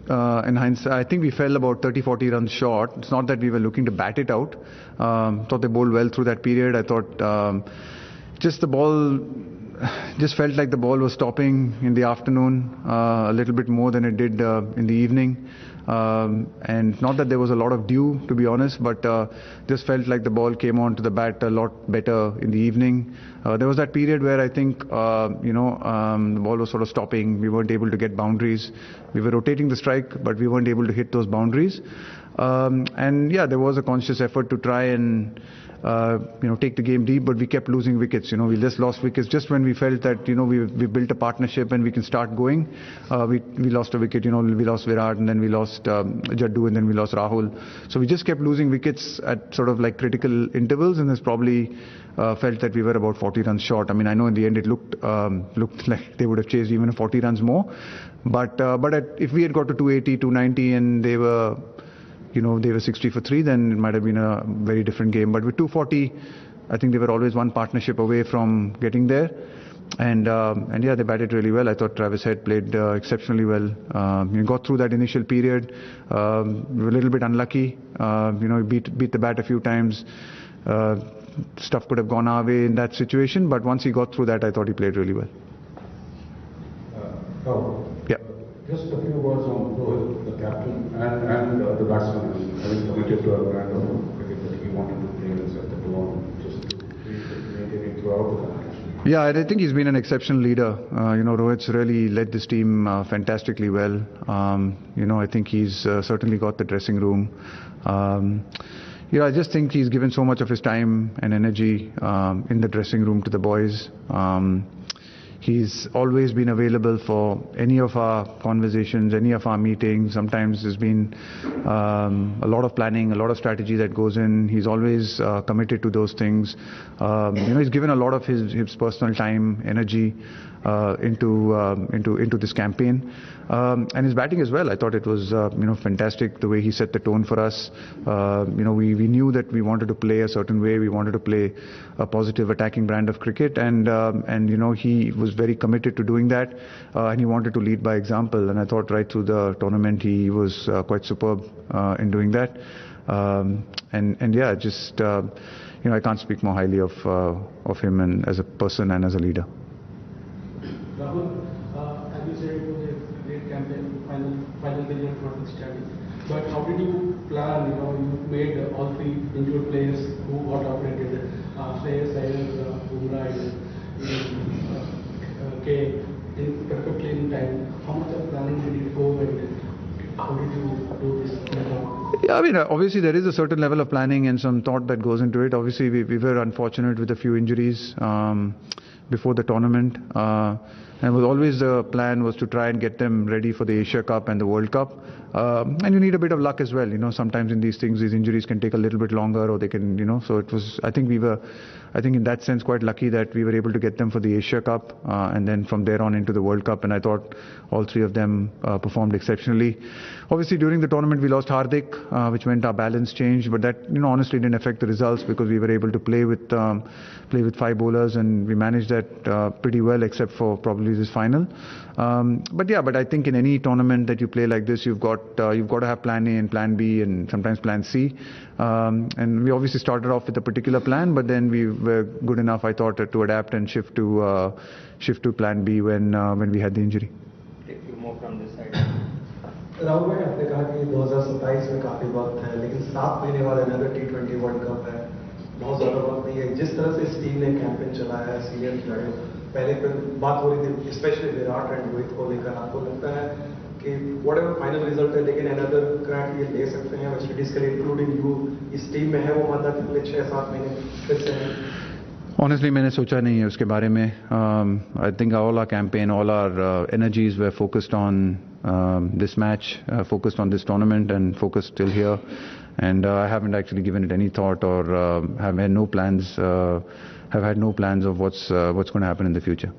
in hindsight, I think we fell about 30-40 runs short. It's not that we were looking to bat it out. Thought they bowled well through that period. I thought just the ball just felt like the ball was stopping in the afternoon a little bit more than it did in the evening. And not that there was a lot of dew, to be honest, but just felt like the ball came onto the bat a lot better in the evening. There was that period where I think, the ball was sort of stopping. We weren't able to get boundaries. We were rotating the strike, but we weren't able to hit those boundaries. And yeah, there was a conscious effort to try and take the game deep, but we kept losing wickets. We just lost wickets just when we felt that we built a partnership and we can start going. We lost a wicket. We lost Virat, and then we lost Jaddu, and then we lost Rahul. So we just kept losing wickets at sort of like critical intervals, and this probably felt that we were about 40 runs short. I mean, I know in the end it looked like they would have chased even 40 runs more, but if we had got to 280, 290, and they were 60 for 3, then it might have been a very different game. But with 240, I think they were always one partnership away from getting there. And yeah, they batted really well. I thought Travis Head played exceptionally well. He got through that initial period. We were a little bit unlucky. Beat the bat a few times. Stuff could have gone our way in that situation. But once he got through that, I thought he played really well. Rahul, yeah. Just a few words on Rohit, the captain, and the batsman, having committed to a brand of cricket that he wanted to play and set the tone, just to maintain it throughout the competition. Yeah, I think he's been an exceptional leader. Rohit's really led this team fantastically well. I think he's certainly got the dressing room. I just think he's given so much of his time and energy in the dressing room to the boys. He's always been available for any of our conversations, any of our meetings. Sometimes there's been a lot of planning, a lot of strategy that goes in. He's always committed to those things. He's given a lot of his personal time, energy into this campaign. And his batting as well. I thought it was fantastic the way he set the tone for us. We knew that we wanted to play a certain way. We wanted to play a positive attacking brand of cricket, and he was very committed to doing that, and he wanted to lead by example. And I thought right through the tournament he was quite superb in doing that. I can't speak more highly of him and as a person and as a leader. Rahul, as you said, it was a great campaign, final million for the study. But how did you plan? You made all three injured players who got operated, Shreyas Iyer, Bumrah, K, perfectly in time. How much of planning did it go, and how did you do this? Yeah, I mean, obviously there is a certain level of planning and some thought that goes into it. Obviously, we were unfortunate with a few injuries before the tournament. And was always the plan was to try and get them ready for the Asia Cup and the World Cup. And you need a bit of luck as well. Sometimes in these things, these injuries can take a little bit longer, or they can, so it was, I think in that sense quite lucky that we were able to get them for the Asia Cup and then from there on into the World Cup. And I thought all three of them performed exceptionally. Obviously during the tournament we lost Hardik, which meant our balance changed, but that honestly didn't affect the results because we were able to play with 5 bowlers, and we managed that pretty well except for probably this final. But I think in any tournament that you play like this, you've got to have plan A and plan B and sometimes plan C. And we obviously started off with a particular plan, but then we were good enough, I thought, to adapt and shift to plan B when we had the injury. Take few more from this side. Rahul भाई, आपने कहा कि 2027 में काफी वक्त है, लेकिन 7 महीने बाद अनदर T20 वर्ल्ड कप है, बहुत ज्यादा वक्त नहीं है. जिस तरह से इस टीम ने कैंपेन चलाया है, सीनियर खिलाड़ियों, पहले बात हो रही थी स्पेशली विराट एंड रोहित को लेकर, आपको लगता है कि व्हाटएवर फाइनल रिजल्ट है, लेकिन अनदर क्रैक ये ले सकते हैं वेस्ट इंडीज के लिए, इंक्लूडिंग यू, इस टीम में है वो मदद के लिए 6-7 महीने फिर से है? Honestly, मैंने सोचा नहीं है उसके बारे में. I think all our campaign, all our energies were focused on this match, focused on this tournament, and focused till here. And I haven't actually given it any thought, or have had no plans. Have had no plans of what's going to happen in the future.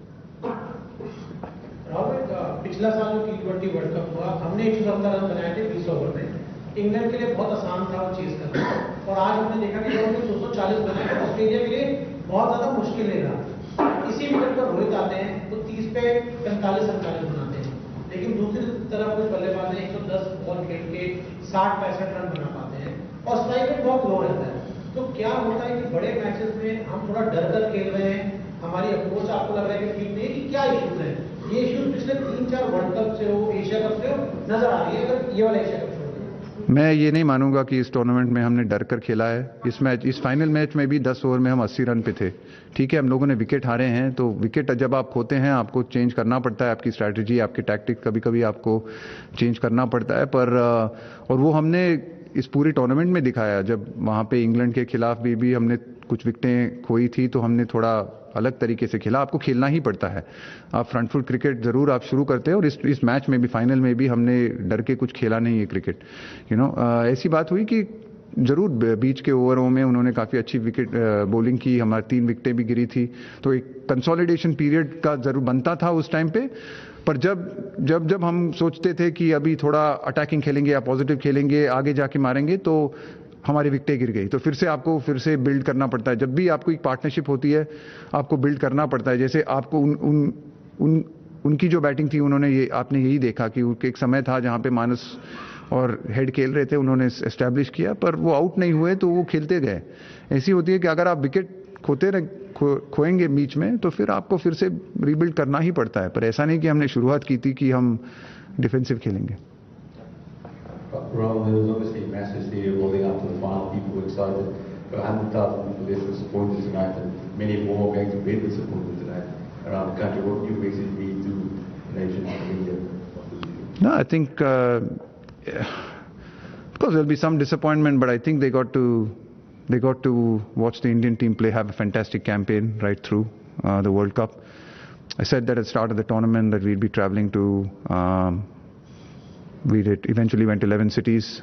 Rahul, पिछला साल जो T20 world cup हुआ, हमने 170 run बनाए थे 20 over में. England के लिए बहुत आसान था वो चीज करना, और आज हमने देखा कि जब हमने 240 बनाए तो ऑस्ट्रेलिया के लिए बहुत ज्यादा मुश्किल नहीं रहा. इसी विकेट पर रोहित आते हैं तो 30 पे 45 बनाते हैं. लेकिन दूसरी तरफ कुछ बल्लेबाज हैं 110 बॉल खेल के 60-65 रन बना पाते हैं और स्ट्राइक रेट बहुत लो रहता है। तो क्या होता है कि बड़े मैचेस में हम थोड़ा डर कर खेल रहे हैं, हमारी अप्रोच आपको लग रहा है कि ठीक नहीं है, कि क्या इश्यूज हैं? ये इश्यूज पिछले 3-4 वर्ल्ड कप से हो, एशिया कप से हो, नजर आ रही है अगर ये वाला एशिया कप छोड़ दें? मैं ये नहीं मानूंगा कि इस टूर्नामेंट में हमने डर कर खेला है। इस फाइनल मैच में भी 10 ओवर में हम 80 रन पे थे। ठीक है, हम लोगों ने विकेट हारे हैं, तो विकेट जब आप खोते हैं आपको चेंज करना पड़ता है, आपकी स्ट्रैटेजी, आपकी टैक्टिक कभी कभी आपको चेंज करना पड़ता है। पर और वो हमने इस पूरी टूर्नामेंट में दिखाया। जब वहाँ पे इंग्लैंड के खिलाफ भी हमने कुछ विकेटें खोई थी, तो हमने थोड़ा अलग तरीके से खेला। आपको खेलना ही पड़ता है। आप फ्रंट फुट क्रिकेट जरूर आप शुरू करते हैं, और इस मैच में भी, फाइनल में भी हमने डर के कुछ खेला नहीं है क्रिकेट। ऐसी बात हुई कि जरूर बीच के ओवरों में उन्होंने काफ़ी अच्छी विकेट बॉलिंग की, हमारी 3 विकेटें भी गिरी थी, तो एक कंसोलिडेशन पीरियड का जरूर बनता था उस टाइम पे। पर जब हम सोचते थे कि अभी थोड़ा अटैकिंग खेलेंगे या पॉजिटिव खेलेंगे, आगे जाके मारेंगे, तो हमारी विकेटें गिर गई। तो आपको फिर से बिल्ड करना पड़ता है। जब भी आपको एक पार्टनरशिप होती है, आपको बिल्ड करना पड़ता है। जैसे आपको उनकी जो बैटिंग थी, आपने यही देखा कि एक समय था जहां पे मानस और हेड खेल रहे थे, उन्होंने एस्टैब्लिश किया, पर वो आउट नहीं हुए, तो वो खेलते गए। ऐसी होती है कि अगर आप विकेट खोएंगे बीच में, तो फिर आपको फिर से रीबिल्ड करना ही पड़ता है। पर ऐसा नहीं कि हमने शुरुआत की थी कि हम डिफेंसिव खेलेंगे। Rahul, there was obviously a massive stadium rolling up to the final. People were excited. But 100,000 people there to support you tonight, and many more are going to be able to support you tonight around the country. What do you basically do the nation of India? No, I think, of course, there'll be some disappointment, but I think they got to watch the Indian team play, have a fantastic campaign right through the World Cup. I said that at the start of the tournament that we'd be traveling to. We eventually went to 11 cities,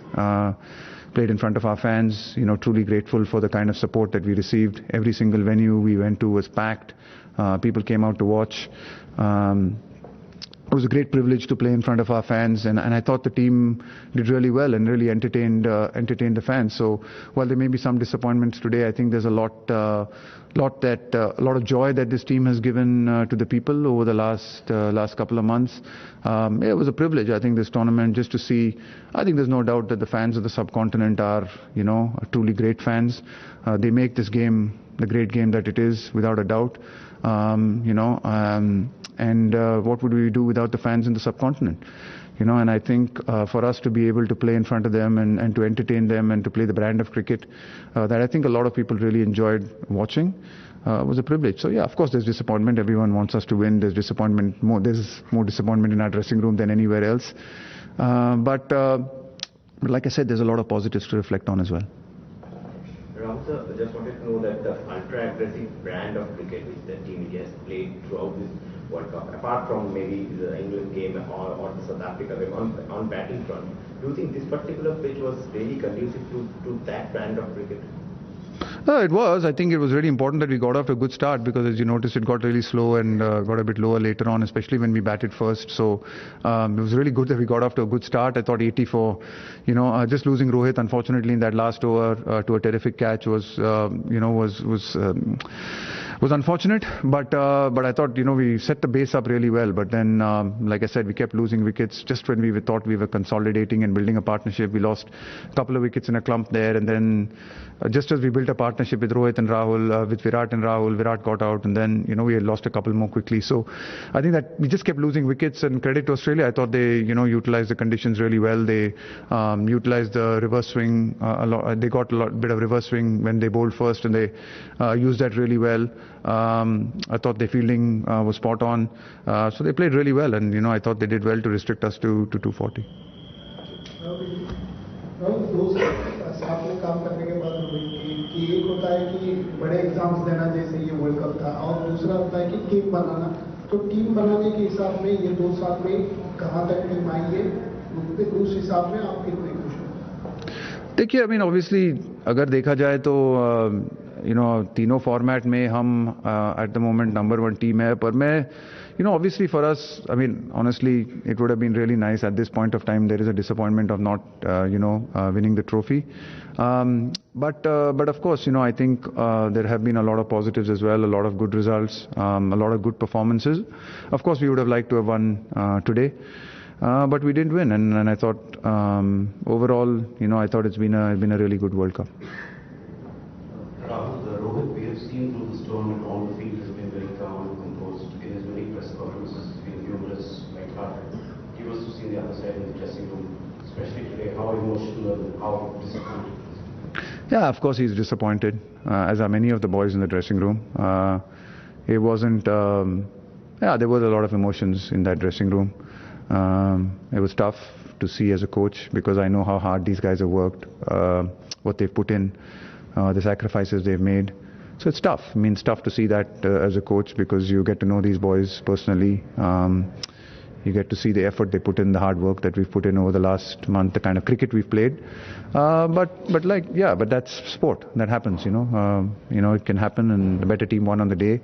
played in front of our fans. Truly grateful for the kind of support that we received. Every single venue we went to was packed. People came out to watch. It was a great privilege to play in front of our fans, and I thought the team did really well and really entertained the fans. So while there may be some disappointments today, I think there's a lot of joy that this team has given to the people over the last couple of months. It was a privilege, I think, this tournament, just to see. I think there's no doubt that the fans of the subcontinent are, truly great fans. They make this game the great game that it is, without a doubt. And what would we do without the fans in the subcontinent? And I think for us to be able to play in front of them and to entertain them and to play the brand of cricket that I think a lot of people really enjoyed watching was a privilege. So yeah, of course there's disappointment. Everyone wants us to win. There's more disappointment in our dressing room than anywhere else. But like I said, there's a lot of positives to reflect on as well. Rahul sir, I just wanted to know that the ultra-aggressive brand of cricket which the Team India has played throughout this World Cup, apart from maybe the England game or the South Africa game on batting front, do you think this particular pitch was really conducive to that brand of cricket? It was. I think it was really important that we got off to a good start, because as you noticed, it got really slow and got a bit lower later on, especially when we batted first. So it was really good that we got off to a good start. I thought 84, just losing Rohit, unfortunately, in that last over to a terrific catch was unfortunate. But I thought, we set the base up really well. But then, like I said, we kept losing wickets just when we thought we were consolidating and building a partnership. We lost a couple of wickets in a clump there, and then just as we built a partnership with Rohit and Rahul, with Virat and Rahul, Virat got out, and then we had lost a couple more quickly. So I think that we just kept losing wickets, and credit to Australia. I thought they utilized the conditions really well. They utilized the reverse swing a lot. They got a bit of reverse swing when they bowled first, and they used that really well. I thought their fielding was spot on, so they played really well, and I thought they did well to restrict us to 240. साथ में काम करने के बाद कि एक होता है कि बड़े एग्जाम्स देना, जैसे ये वर्ल्ड कप था, और दूसरा होता है कि टीम बनाना। तो टीम बनाने के हिसाब में ये 2 साल में कहाँ तक टीम आई है, उस हिसाब में आप कितने खुश हैं? देखिए, ऑब्वियसली अगर देखा जाए तो तीनों फॉर्मेट में हम at the moment number 1 team है। पर मैं obviously for us, honestly, it would have been really nice at this point of time. There is a disappointment of not winning the trophy, but of course, I think there have been a lot of positives as well, a lot of good results, a lot of good performances. Of course, we would have liked to have won today. but we didn't win. And I thought overall, I thought it's been a really good World Cup. Rahul, Rohit, we have seen through this tournament on the field has been very calm and composed. In his many press conferences, he's been humorous, light-hearted. He was to see the other side in the dressing room, especially today. How emotional and how disappointed? Yeah, of course he's disappointed, as are many of the boys in the dressing room. It wasn't. There was a lot of emotions in that dressing room. It was tough to see as a coach because I know how hard these guys have worked, what they've put in. The sacrifices they've made. So it's tough. I mean, it's tough to see that as a coach because you get to know these boys personally. You get to see the effort they put in, the hard work that we've put in over the last month, the kind of cricket we've played. But that's sport. That happens, it can happen, and the better team won on the day.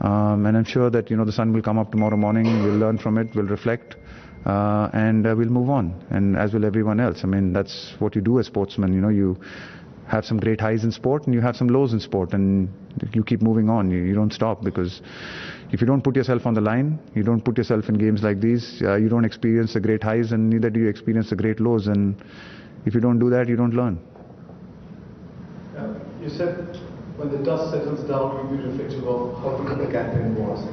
And I'm sure that, the sun will come up tomorrow morning, we'll learn from it, we'll reflect, and we'll move on, and as will everyone else. I mean, that's what you do as sportsmen, you have some great highs in sport and you have some lows in sport, and you keep moving on. You don't stop, because if you don't put yourself on the line, you don't put yourself in games like these, you don't experience the great highs, and neither do you experience the great lows. And if you don't do that, you don't learn. You said when the dust settles down, you'll be reflective of how good the campaign was.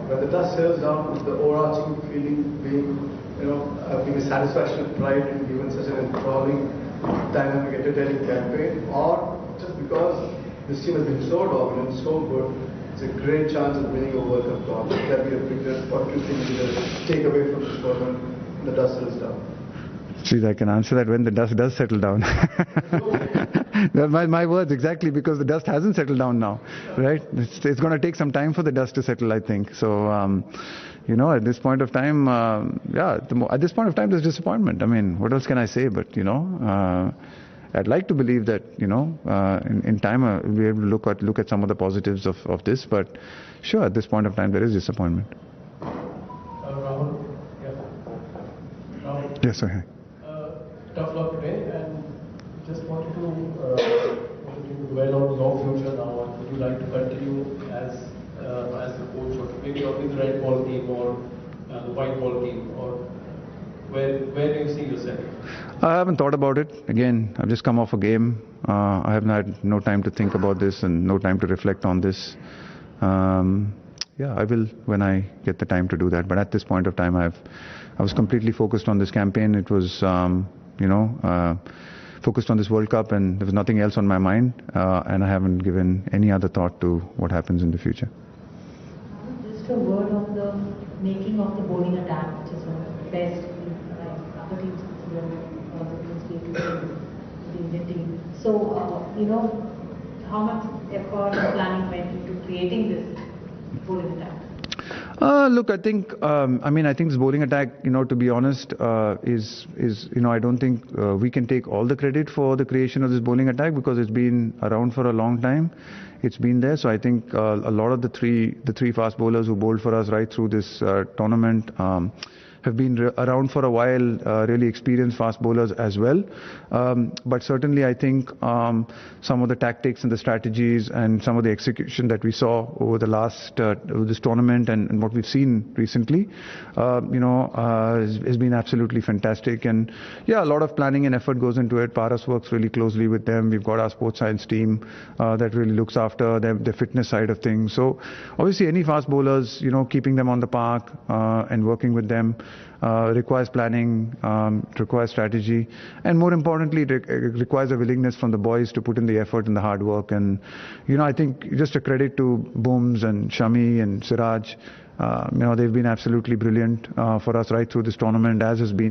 When the dust settles down, is the overarching feeling being, being a satisfaction and pride in given such an enthralling, dynamic, entertaining campaign, or just because this team has been so dominant, so good, it's a great chance of winning a World Cup tournament? That be a bigger, what do you think is the takeaway from this tournament when the dust settles down? Geez, I can answer that when the dust does settle down. my words, exactly, because the dust hasn't settled down now, right? It's going to take some time for the dust to settle, I think. So, at this point of time, at this point of time, there's disappointment. I mean, what else can I say? But, I'd like to believe that, in time we'll be able to look at some of the positives of this. But sure, at this point of time, there is disappointment. Rahul? Yeah. Rahul? Yes, sir. Tough luck today, and just wanted to dwell on your future now. Would you like to continue as the coach, or maybe with the red ball team or the white ball team, or where do you see yourself? I haven't thought about it. Again, I've just come off a game. I haven't had no time to think about this and no time to reflect on this. I will when I get the time to do that. But at this point of time, I was completely focused on this campaign. It was, focused on this World Cup, and there was nothing else on my mind. And I haven't given any other thought to what happens in the future. Just a word on the making of the bowling attack, which is one of the best other teams the Indian team. So, how much effort and planning went into creating this bowling attack? Look, I think, I think this bowling attack, to be honest, is I don't think we can take all the credit for the creation of this bowling attack, because it's been around for a long time. It's been there. So I think a lot of the three fast bowlers who bowled for us right through this tournament have been around for a while, really experienced fast bowlers as well. But certainly I think some of the tactics and the strategies and some of the execution that we saw over the last this tournament and what we've seen recently, has been absolutely fantastic. And a lot of planning and effort goes into it. Paras works really closely with them. We've got our sports science team that really looks after the fitness side of things. So obviously any fast bowlers, keeping them on the park and working with them requires planning, requires strategy, and more importantly, it requires a willingness from the boys to put in the effort and the hard work. And I think just a credit to Booms and Shami and Siraj. They've been absolutely brilliant for us right through this tournament, as has been